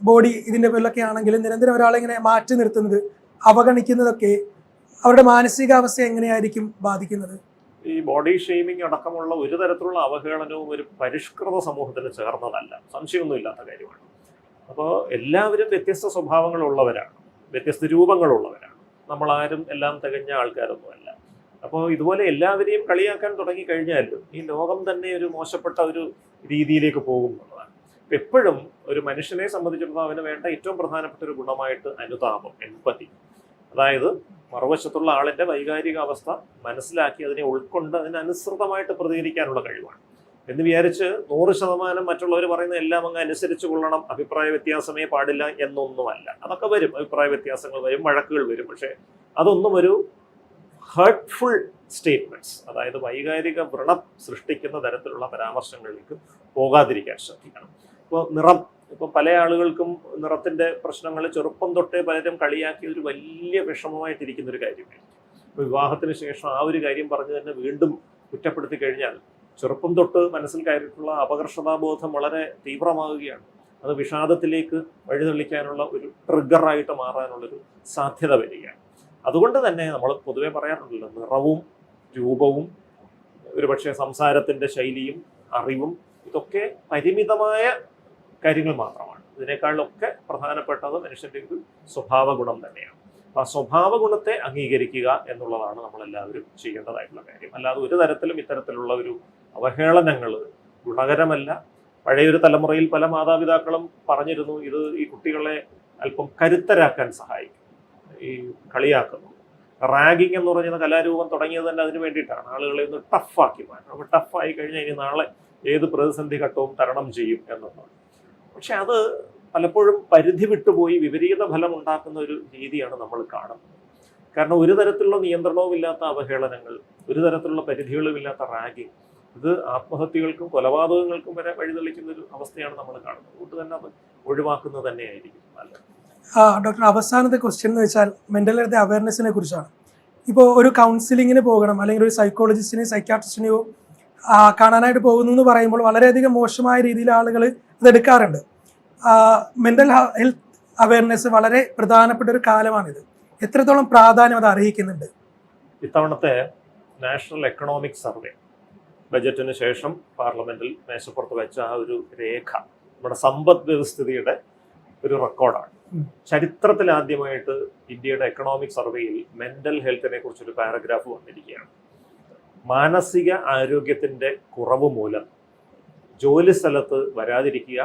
Speaker 1: ബോഡി ഇതിൻ്റെ പേരിലൊക്കെ ആണെങ്കിലും നിരന്തരം ഒരാളെ ഇങ്ങനെ മാറ്റി നിർത്തുന്നത്, അവഗണിക്കുന്നതൊക്കെ അവരുടെ മാനസികാവസ്ഥ എങ്ങനെയായിരിക്കും ബാധിക്കുന്നത്?
Speaker 2: ഈ ബോഡി ഷെയ്മിങ് അടക്കമുള്ള ഒരു തരത്തിലുള്ള അവഹേളനവും ഒരു പരിഷ്കൃത സമൂഹത്തിന് ചേർന്നതല്ല, സംശയമൊന്നുമില്ലാത്ത കാര്യമാണ്. അപ്പോൾ എല്ലാവരും വ്യത്യസ്ത സ്വഭാവങ്ങളുള്ളവരാണ്, വ്യത്യസ്ത രൂപങ്ങളുള്ളവരാണ്. നമ്മളാരും എല്ലാം തികഞ്ഞ ആൾക്കാരൊന്നുമല്ല. അപ്പോൾ ഇതുപോലെ എല്ലാവരെയും കളിയാക്കാൻ തുടങ്ങിക്കഴിഞ്ഞാൽ ഈ ലോകം തന്നെ ഒരു മോശപ്പെട്ട ഒരു രീതിയിലേക്ക് പോകും എന്നുള്ളതാണ്. എപ്പോഴും ഒരു മനുഷ്യനെ സംബന്ധിച്ചിടത്തോളം അവന് വേണ്ട ഏറ്റവും പ്രധാനപ്പെട്ട ഒരു ഗുണമായിട്ട് അനുതാപം, എംപതി. അതായത് മറുവശത്തുള്ള ആളിൻ്റെ വൈകാരിക അവസ്ഥ മനസ്സിലാക്കി അതിനെ ഉൾക്കൊണ്ട് അതിനനുസൃതമായിട്ട് പ്രതികരിക്കാനുള്ള കഴിവാണ്. എന്ന് വിചാരിച്ച് 100% മറ്റുള്ളവർ പറയുന്ന എല്ലാം അങ്ങ് അനുസരിച്ച് കൊള്ളണം, അഭിപ്രായ വ്യത്യാസമേ പാടില്ല എന്നൊന്നുമല്ല. അതൊക്കെ വരും, അഭിപ്രായ വ്യത്യാസങ്ങൾ വരും, വഴക്കുകൾ വരും. പക്ഷേ അതൊന്നും ഒരു ഹേർട്ട്ഫുൾ സ്റ്റേറ്റ്മെന്റ്സ്, അതായത് വൈകാരിക വ്രണം സൃഷ്ടിക്കുന്ന തരത്തിലുള്ള പരാമർശങ്ങളിലേക്ക് പോകാതിരിക്കാൻ ശ്രദ്ധിക്കണം. ഇപ്പോൾ നിറം, ഇപ്പോൾ പല ആളുകൾക്കും നിറത്തിൻ്റെ പ്രശ്നങ്ങൾ ചെറുപ്പം തൊട്ടേ പലരും കളിയാക്കി ഒരു വലിയ വിഷമമായിട്ടിരിക്കുന്ന ഒരു കാര്യമായിരിക്കും. ഇപ്പോൾ വിവാഹത്തിന് ശേഷം ആ ഒരു കാര്യം പറഞ്ഞ് തന്നെ വീണ്ടും കുറ്റപ്പെടുത്തി കഴിഞ്ഞാൽ ചെറുപ്പം തൊട്ട് മനസ്സിൽ കയറിയിട്ടുള്ള അപകർഷതാബോധം വളരെ തീവ്രമാവുകയാണ്. അത് വിഷാദത്തിലേക്ക് വഴിതെളിക്കാനുള്ള ഒരു ട്രിഗറായിട്ട് മാറാനുള്ളൊരു സാധ്യത വരികയാണ്. അതുകൊണ്ട് തന്നെ നമ്മൾ പൊതുവെ പറയാറുണ്ടല്ലോ, നിറവും രൂപവും ഒരുപക്ഷെ സംസാരത്തിൻ്റെ ശൈലിയും അറിവും ഇതൊക്കെ പരിമിതമായ കാര്യങ്ങൾ മാത്രമാണ്. ഇതിനേക്കാളൊക്കെ പ്രധാനപ്പെട്ടത് മനുഷ്യൻ്റെ ഒരു സ്വഭാവ ഗുണം തന്നെയാണ്. അപ്പോൾ ആ സ്വഭാവ ഗുണത്തെ അംഗീകരിക്കുക എന്നുള്ളതാണ് നമ്മളെല്ലാവരും ചെയ്യേണ്ടതായിട്ടുള്ള കാര്യം. അല്ലാതെ ഒരു തരത്തിലും ഇത്തരത്തിലുള്ള ഒരു അവഹേളനങ്ങൾ ഗുണകരമല്ല. പഴയൊരു തലമുറയിൽ പല മാതാപിതാക്കളും പറഞ്ഞിരുന്നു, ഇത് ഈ കുട്ടികളെ അല്പം കരുത്തരാക്കാൻ സഹായിക്കും. ഈ കളിയാക്കുന്നു, റാഗിങ് എന്ന് പറയുന്ന കലാരൂപം തുടങ്ങിയത് തന്നെ അതിന് വേണ്ടിയിട്ടാണ്, ആളുകളെ ഒന്ന് ടഫാക്കി മാറ്റണം. അപ്പോൾ ടഫായി കഴിഞ്ഞാൽ ഇനി നാളെ ഏത് പ്രതിസന്ധി ഘട്ടവും തരണം ചെയ്യും എന്നുള്ളത്. പക്ഷെ അത് പലപ്പോഴും പരിധി വിട്ടുപോയി വിപരീത ഫലം ഉണ്ടാക്കുന്ന ഒരു രീതിയാണ് നമ്മൾ കാണുന്നത്. കാരണം ഒരു തരത്തിലുള്ള നിയന്ത്രണവുമില്ലാത്ത അവഹേളനങ്ങൾ, ഒരു തരത്തിലുള്ള പരിധികളുമില്ലാത്ത റാഗിങ്, ഇത് ആത്മഹത്യകൾക്കും കൊലപാതകങ്ങൾക്കും വരെ വഴിതെളിക്കുന്ന ഒരു അവസ്ഥയാണ് നമ്മൾ കാണുന്നത്. അതുകൊണ്ട് തന്നെ അത് ഒഴിവാക്കുന്നത് തന്നെയായിരിക്കും നല്ലത്.
Speaker 1: ഡോക്ടർ, അവസാനത്തെ ക്വസ്റ്റ്യൻ എന്ന് വെച്ചാൽ മെൻ്റൽ ഹെൽത്ത് അവയർനെസ്സിനെ കുറിച്ചാണ്. ഇപ്പോൾ ഒരു കൗൺസിലിങ്ങിന് പോകണം, അല്ലെങ്കിൽ ഒരു സൈക്കോളജിസ്റ്റിനെയോ സൈക്യാട്രിസ്റ്റിനെയോ കാണാനായിട്ട് പോകുന്നു എന്ന് പറയുമ്പോൾ വളരെയധികം മോശമായ രീതിയിൽ ആളുകൾ അതെടുക്കാറുണ്ട്. മെൻ്റൽ ഹെൽത്ത് അവയർനെസ് വളരെ പ്രധാനപ്പെട്ട ഒരു കാലമാണിത്. എത്രത്തോളം പ്രാധാന്യം അത് അർഹിക്കുന്നുണ്ട്?
Speaker 2: ഇത്തവണത്തെ നാഷണൽ എക്കണോമിക് സർവേ ബജറ്റിന് ശേഷം പാർലമെന്റിൽ മേശപ്പുറത്ത് വെച്ച ആ ഒരു രേഖ നമ്മുടെ സമ്പദ് വ്യവസ്ഥിതിയുടെ ഒരു റെക്കോർഡാണ്. ചരിത്രത്തിലാദ്യമായിട്ട് ഇന്ത്യയുടെ എക്കണോമിക് സർവേയിൽ മെൻ്റൽ ഹെൽത്തിനെ കുറിച്ചൊരു പാരഗ്രാഫ് വന്നിരിക്കുകയാണ്. മാനസിക ആരോഗ്യത്തിൻ്റെ കുറവ് മൂലം ജോലി സ്ഥലത്ത് വരാതിരിക്കുക,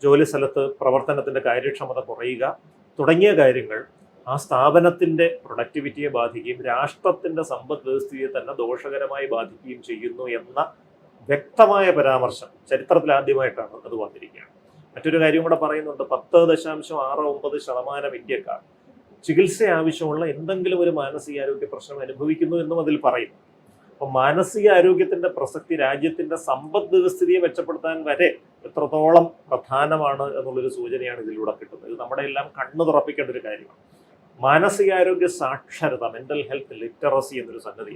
Speaker 2: ജോലി സ്ഥലത്ത് പ്രവർത്തനത്തിൻ്റെ കാര്യക്ഷമത കുറയുക തുടങ്ങിയ കാര്യങ്ങൾ ആ സ്ഥാപനത്തിൻ്റെ പ്രൊഡക്ടിവിറ്റിയെ ബാധിക്കുകയും രാഷ്ട്രത്തിൻ്റെ സമ്പദ് വ്യവസ്ഥയെ തന്നെ ദോഷകരമായി ബാധിക്കുകയും ചെയ്യുന്നു എന്ന വ്യക്തമായ പരാമർശം ചരിത്രത്തിലാദ്യമായിട്ടാണ് അത് വന്നിരിക്കുകയാണ്. മറ്റൊരു കാര്യം കൂടെ പറയുന്നുണ്ട്, 10.69% ഇന്ത്യക്കാർ ചികിത്സ ആവശ്യമുള്ള എന്തെങ്കിലും ഒരു മാനസികാരോഗ്യ പ്രശ്നം അനുഭവിക്കുന്നു എന്നും അതിൽ പറയുന്നു. അപ്പം മാനസികാരോഗ്യത്തിൻ്റെ പ്രസക്തി രാജ്യത്തിൻ്റെ സമ്പദ് വ്യവസ്ഥിതിയെ മെച്ചപ്പെടുത്താൻ വരെ എത്രത്തോളം പ്രധാനമാണ് എന്നുള്ളൊരു സൂചനയാണ് ഇതിലൂടെ കിട്ടുന്നത്. ഇത് നമ്മുടെ എല്ലാം കണ്ണു തുറപ്പിക്കേണ്ട ഒരു കാര്യമാണ്. മാനസികാരോഗ്യ സാക്ഷരത, മെൻ്റൽ ഹെൽത്ത് ലിറ്ററസി എന്നൊരു സംഗതി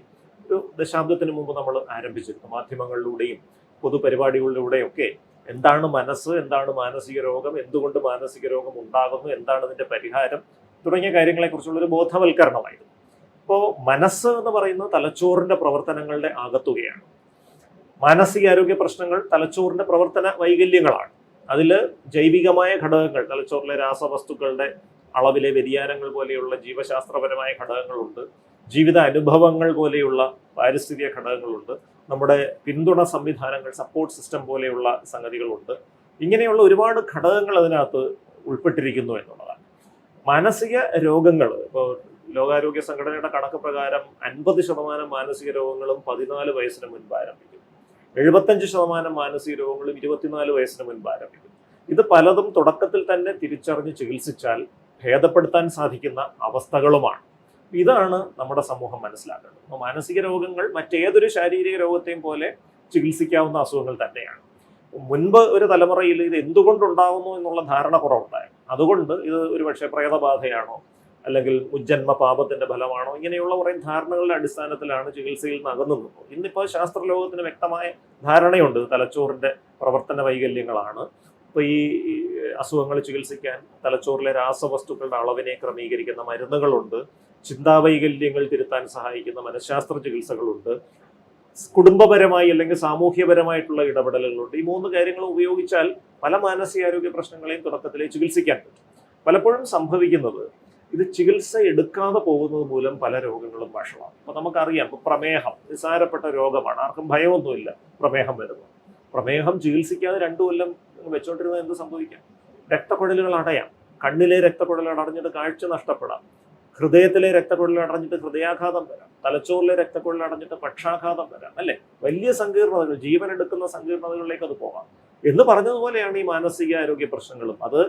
Speaker 2: ഒരു ദശാബ്ദത്തിന് മുമ്പ് നമ്മൾ ആരംഭിച്ചിരുന്നു. മാധ്യമങ്ങളിലൂടെയും പൊതുപരിപാടികളിലൂടെയൊക്കെ എന്താണ് മനസ്സ്, എന്താണ് മാനസിക രോഗം, എന്തുകൊണ്ട് മാനസിക രോഗം ഉണ്ടാകുന്നു, എന്താണ് ഇതിന്റെ പരിഹാരം തുടങ്ങിയ കാര്യങ്ങളെക്കുറിച്ചുള്ളൊരു ബോധവൽക്കരണമായിരുന്നു. ഇപ്പോൾ മനസ്സ് എന്ന് പറയുന്നത് തലച്ചോറിന്റെ പ്രവർത്തനങ്ങളുടെ ആകത്തുകയാണ്. മാനസികാരോഗ്യ പ്രശ്നങ്ങൾ തലച്ചോറിന്റെ പ്രവർത്തന വൈകല്യങ്ങളാണ്. അതിൽ ജൈവികമായ ഘടകങ്ങൾ, തലച്ചോറിലെ രാസവസ്തുക്കളുടെ അളവിലെ വ്യതിയാനങ്ങൾ പോലെയുള്ള ജീവശാസ്ത്രപരമായ ഘടകങ്ങളുണ്ട്, ജീവിത അനുഭവങ്ങൾ പോലെയുള്ള പാരിസ്ഥിതിക ഘടകങ്ങളുണ്ട്, നമ്മുടെ പിന്തുണ സംവിധാനങ്ങൾ, സപ്പോർട്ട് സിസ്റ്റം പോലെയുള്ള സംഗതികളുണ്ട്. ഇങ്ങനെയുള്ള ഒരുപാട് ഘടകങ്ങൾ അതിനകത്ത് ഉൾപ്പെട്ടിരിക്കുന്നു എന്നുള്ളതാണ്. മാനസിക രോഗങ്ങൾ, ഇപ്പോൾ ലോകാരോഗ്യ സംഘടനയുടെ കണക്ക് പ്രകാരം 50% മാനസിക രോഗങ്ങളും 14 വയസ്സിന് മുൻപ് ആരംഭിക്കും. 75% മാനസിക രോഗങ്ങളും 24 വയസ്സിന് മുൻപ് ആരംഭിക്കും. ഇത് പലതും തുടക്കത്തിൽ തന്നെ തിരിച്ചറിഞ്ഞ് ചികിത്സിച്ചാൽ ഭേദപ്പെടുത്താൻ സാധിക്കുന്ന അവസ്ഥകളുമാണ്. ഇതാണ് നമ്മുടെ സമൂഹം മനസ്സിലാക്കേണ്ടത്. അപ്പോൾ മാനസിക രോഗങ്ങൾ മറ്റേതൊരു ശാരീരിക രോഗത്തെയും പോലെ ചികിത്സിക്കാവുന്ന അസുഖങ്ങൾ തന്നെയാണ്. മുൻപ് ഒരു തലമുറയിൽ ഇത് എന്തുകൊണ്ടുണ്ടാകുന്നു എന്നുള്ള ധാരണ കുറവുണ്ടായിരുന്നു. അതുകൊണ്ട് ഇത് ഒരു പക്ഷേ പ്രേതബാധയാണോ അല്ലെങ്കിൽ മുജ്ജന്മ പാപത്തിന്റെ ഫലമാണോ, ഇങ്ങനെയുള്ള കുറേ ധാരണകളുടെ അടിസ്ഥാനത്തിലാണ് ചികിത്സയിൽ നിന്ന് അകന്നുന്നത്. ഇന്നിപ്പോൾ ശാസ്ത്രലോകത്തിന് വ്യക്തമായ ധാരണയുണ്ട്, തലച്ചോറിന്റെ പ്രവർത്തന വൈകല്യങ്ങളാണ്. ഇപ്പോൾ ഈ അസുഖങ്ങൾ ചികിത്സിക്കാൻ തലച്ചോറിലെ രാസവസ്തുക്കളുടെ അളവിനെ ക്രമീകരിക്കുന്ന മരുന്നുകളുണ്ട്, ചിന്താവൈകല്യങ്ങൾ തിരുത്താൻ സഹായിക്കുന്ന മനഃശാസ്ത്ര ചികിത്സകളുണ്ട്, കുടുംബപരമായി അല്ലെങ്കിൽ സാമൂഹ്യപരമായിട്ടുള്ള ഇടപെടലുകളുണ്ട്. ഈ 3 കാര്യങ്ങൾ ഉപയോഗിച്ചാൽ പല മാനസികാരോഗ്യ പ്രശ്നങ്ങളെയും തുടക്കത്തിലേ ചികിത്സിക്കാൻ പറ്റും. പലപ്പോഴും സംഭവിക്കുന്നത് ഇത് ചികിത്സ എടുക്കാതെ പോകുന്നത് മൂലം പല രോഗങ്ങളും വഷളാണ്. അപ്പോൾ നമുക്കറിയാം, ഇപ്പോൾ പ്രമേഹം നിസ്സാരപ്പെട്ട രോഗമാണ്, ആർക്കും ഭയമൊന്നുമില്ല പ്രമേഹം വരുന്നത്. പ്രമേഹം ചികിത്സിക്കാതെ 2 കൊല്ലം വെച്ചോണ്ടിരുന്നത് എന്ത് സംഭവിക്കാം? രക്തക്കുഴലുകൾ അടയാം, കണ്ണിലെ രക്തക്കുഴലുകൾ അടഞ്ഞിട്ട് കാഴ്ച നഷ്ടപ്പെടാം, ഹൃദയത്തിലെ രക്തക്കുഴലുകൾ അടഞ്ഞിട്ട് ഹൃദയാഘാതം വരാം, തലച്ചോറിലെ രക്തക്കുഴൽ അടഞ്ഞിട്ട് പക്ഷാഘാതം വരാം, അല്ലെ? വലിയ സങ്കീർണതകൾ, ജീവനെടുക്കുന്ന സങ്കീർണതകളിലേക്ക് അത് പോകാം. എന്ന് പറഞ്ഞതുപോലെയാണ് ഈ മാനസികാരോഗ്യ പ്രശ്നങ്ങളും. അത്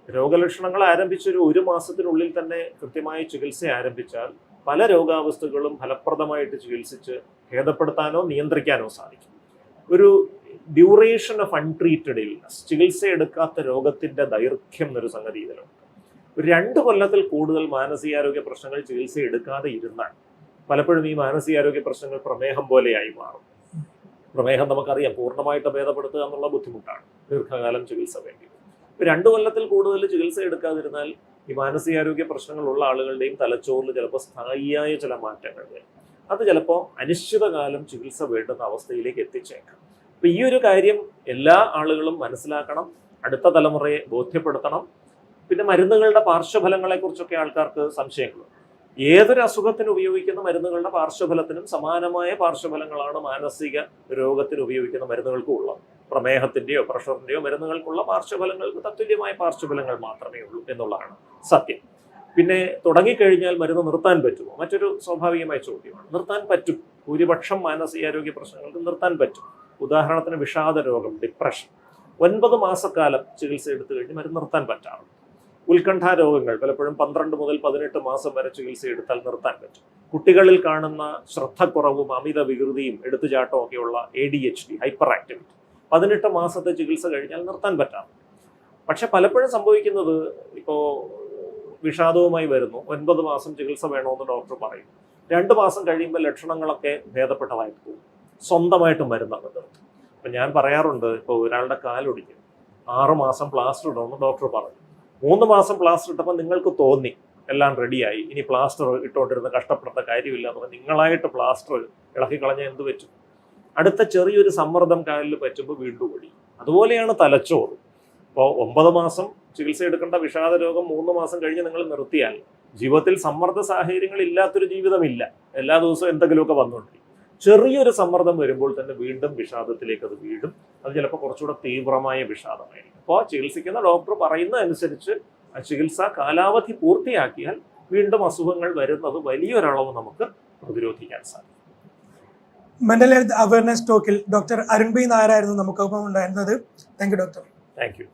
Speaker 2: രോഗലക്ഷണങ്ങൾ ആരംഭിച്ചൊരു 1 മാസത്തിനുള്ളിൽ തന്നെ കൃത്യമായ ചികിത്സ ആരംഭിച്ചാൽ പല രോഗാവസ്ഥകളും ഫലപ്രദമായിട്ട് ചികിത്സിച്ച് ഭേദപ്പെടുത്താനോ നിയന്ത്രിക്കാനോ സാധിക്കും. ഒരു ഡ്യൂറേഷൻ ഓഫ് അൺട്രീറ്റഡ് ഇൽനസ്, ചികിത്സ എടുക്കാത്ത രോഗത്തിന്റെ ദൈർഘ്യം എന്നൊരു സംഗതി ഇതിലുണ്ട്. ഒരു 2 കൊല്ലത്തിൽ കൂടുതൽ മാനസികാരോഗ്യ പ്രശ്നങ്ങൾ ചികിത്സ എടുക്കാതെ ഇരുന്നാൽ പലപ്പോഴും ഈ മാനസികാരോഗ്യ പ്രശ്നങ്ങൾ പ്രമേഹം പോലെയായി മാറും. പ്രമേഹം നമുക്കറിയാം, പൂർണ്ണമായിട്ട് ഭേദപ്പെടുത്തുക എന്നുള്ള ബുദ്ധിമുട്ടാണ്, ദീർഘകാലം ചികിത്സ വേണ്ടി. 2 കൊല്ലത്തിൽ കൂടുതൽ ചികിത്സ എടുക്കാതിരുന്നാൽ ഈ മാനസികാരോഗ്യ പ്രശ്നങ്ങളുള്ള ആളുകളുടെയും തലച്ചോറിൽ ചിലപ്പോൾ സ്ഥായിയായ ചില മാറ്റങ്ങൾ വരും. അത് ചിലപ്പോൾ അനിശ്ചിതകാലം ചികിത്സ വേണ്ടുന്ന അവസ്ഥയിലേക്ക് എത്തിച്ചേക്കാം. അപ്പൊ ഈ ഒരു കാര്യം എല്ലാ ആളുകളും മനസ്സിലാക്കണം, അടുത്ത തലമുറയെ ബോധ്യപ്പെടുത്തണം. പിന്നെ മരുന്നുകളുടെ പാർശ്വഫലങ്ങളെക്കുറിച്ചൊക്കെ ആൾക്കാർക്ക് സംശയങ്ങളുണ്ട്. ഏതൊരു അസുഖത്തിന് ഉപയോഗിക്കുന്ന മരുന്നുകളുടെ പാർശ്വഫലത്തിനും സമാനമായ പാർശ്വഫലങ്ങളാണ് മാനസിക രോഗത്തിന് ഉപയോഗിക്കുന്ന മരുന്നുകൾക്കും ഉള്ളത്. പ്രമേഹത്തിന്റെയോ പ്രഷറിന്റെയോ മരുന്നുകൾക്കുള്ള പാർശ്വഫലങ്ങൾക്ക് തത്തുല്യമായ പാർശ്വഫലങ്ങൾ മാത്രമേ ഉള്ളൂ എന്നുള്ളതാണ് സത്യം. പിന്നെ തുടങ്ങിക്കഴിഞ്ഞാൽ മരുന്ന് നിർത്താൻ പറ്റുമോ? മറ്റൊരു സ്വാഭാവികമായ ചോദ്യമാണ്. നിർത്താൻ പറ്റും. ഭൂരിപക്ഷം മാനസികാരോഗ്യ പ്രശ്നങ്ങൾക്ക് നിർത്താൻ പറ്റും. ഉദാഹരണത്തിന് വിഷാദ രോഗം, ഡിപ്രഷൻ, 9 മാസക്കാലം ചികിത്സ എടുത്തു കഴിഞ്ഞ് മരുന്ന് നിർത്താൻ പറ്റാറുണ്ട്. ഉത്കണ്ഠാ രോഗങ്ങൾ പലപ്പോഴും 12 മുതൽ 18 മാസം വരെ ചികിത്സ എടുത്താൽ നിർത്താൻ പറ്റും. കുട്ടികളിൽ കാണുന്ന ശ്രദ്ധക്കുറവും അമിത വികൃതിയും എടുത്തുചാട്ടവും ഒക്കെയുള്ള ADHD, ഹൈപ്പർ ആക്ടിവിറ്റി, 18 മാസത്തെ ചികിത്സ കഴിഞ്ഞാൽ നിർത്താൻ പറ്റാം. പക്ഷെ പലപ്പോഴും സംഭവിക്കുന്നത്, ഇപ്പോൾ വിഷാദവുമായി വരുന്നു, 9 മാസം ചികിത്സ വേണമെന്ന് ഡോക്ടർ പറയും. 2 മാസം കഴിയുമ്പോൾ ലക്ഷണങ്ങളൊക്കെ ഭേദപ്പെട്ടതായിട്ട് പോകും, സ്വന്തമായിട്ട് മരുന്നങ്ങ് നിർത്തും. അപ്പം ഞാൻ പറയാറുണ്ട്, ഇപ്പോൾ ഒരാളുടെ കാലൊടിഞ്ഞു 6 മാസം പ്ലാസ്റ്റർ ഇടണമെന്ന് ഡോക്ടർ പറഞ്ഞു. 3 മാസം പ്ലാസ്റ്റർ ഇട്ടപ്പോൾ നിങ്ങൾക്ക് തോന്നി എല്ലാം റെഡിയായി, ഇനി പ്ലാസ്റ്റർ ഇട്ടുകൊണ്ടിരുന്ന് കഷ്ടപ്പെടേണ്ട കാര്യമില്ല എന്ന് പറഞ്ഞാൽ നിങ്ങളായിട്ട് പ്ലാസ്റ്റർ ഇളക്കി കളഞ്ഞാൽ എന്ത് പറ്റും? അടുത്ത ചെറിയൊരു സമ്മർദ്ദം കാലിൽ പറ്റുമ്പോൾ വീണ്ടും ഓടി. അതുപോലെയാണ് തലച്ചോറ്. ഇപ്പോൾ 9 മാസം ചികിത്സ എടുക്കേണ്ട വിഷാദ രോഗം 3 മാസം കഴിഞ്ഞ് നിങ്ങൾ നിർത്തിയാൽ ജീവിതത്തിൽ സമ്മർദ്ദ സാഹചര്യങ്ങൾ ഇല്ലാത്തൊരു ജീവിതമില്ല. എല്ലാ ദിവസവും എന്തെങ്കിലുമൊക്കെ വന്നുകൊണ്ടിരിക്കും. ചെറിയൊരു സമ്മർദ്ദം വരുമ്പോൾ തന്നെ വീണ്ടും വിഷാദത്തിലേക്ക് അത് വീഴും. അത് ചിലപ്പോൾ കുറച്ചുകൂടെ തീവ്രമായ വിഷാദമായിരിക്കും. അപ്പോൾ ചികിത്സിക്കുന്ന ഡോക്ടർ പറയുന്ന അനുസരിച്ച് ആ ചികിത്സ കാലാവധി പൂർത്തിയാക്കിയാൽ വീണ്ടും അസുഖങ്ങൾ വരുന്നത് വലിയൊരളവ് നമുക്ക് പ്രതിരോധിക്കാൻ സാധിക്കും.
Speaker 1: മെന്റൽ ഹെൽത്ത് അവയർനെസ് ടോക്കിൽ ഡോക്ടർ അരുൺ ബി നായരായിരുന്നു നമുക്കൊപ്പം ഉണ്ടായിരുന്നത്. Thank you doctor.
Speaker 2: Thank U.